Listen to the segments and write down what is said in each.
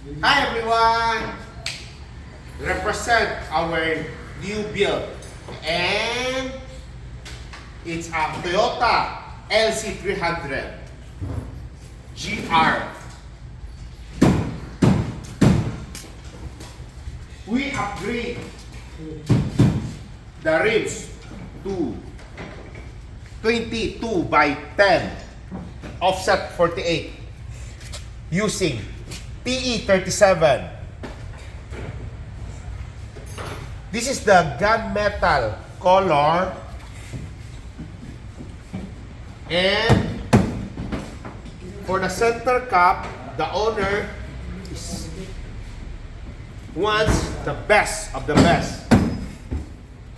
Hi everyone! Represent our new build, and it's a Toyota LC300 GR. We upgrade the rims to 22 by 10 offset 48 using PE37. This is the gunmetal color, and for the center cap, the owner wants the best of the best.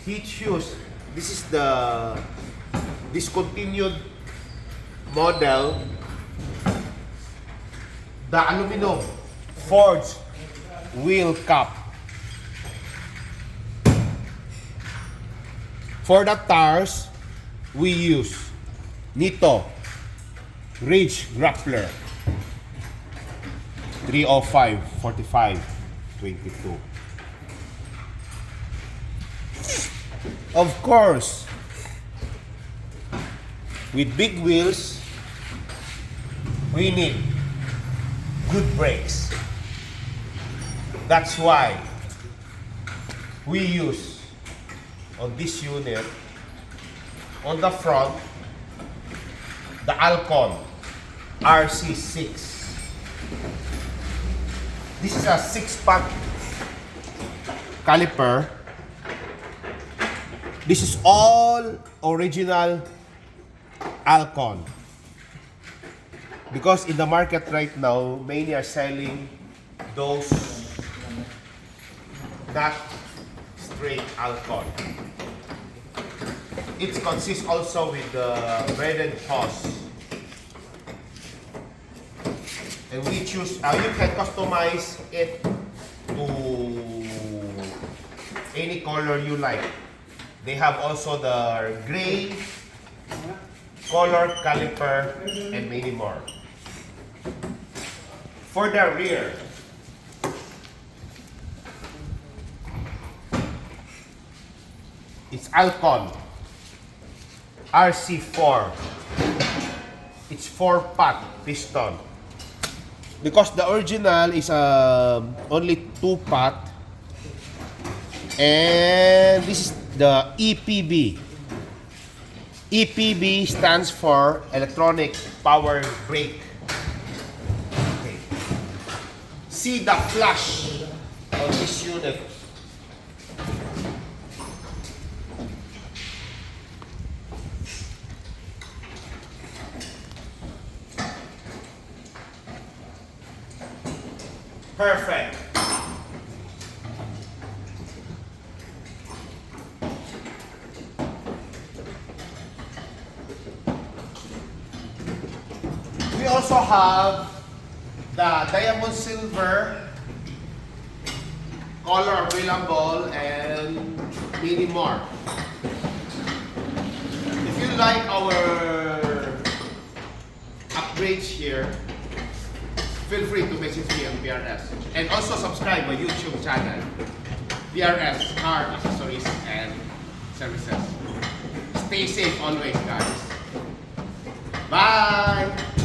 He chose, this is the discontinued model, the aluminum forged wheel cap. For the tires, we use NITTO Ridge Grappler 305 45 22. Of course, with big wheels, we need good brakes. That's why we use on this unit, on the front, the ALCON RC6. This is a 6-pack caliper. This is all original ALCON. Because in the market right now, many are selling those not straight ALCON. It consists also with the braided hose. And we choose, you can customize it to any color you like. They have also the gray color caliper and many more. For the rear, it's ALCON RC4. It's 4-pot piston. Because the original is only 2-pot, and this is the EPB. EPB stands for electronic power brake. Okay. See the flash of this unit. Perfect. We also have the diamond silver color available and many more. If you like our upgrades here, feel free to message me on PRS. And also subscribe my YouTube channel, PRS CAR ACCESSORIES and Services. Stay safe always, guys. Bye!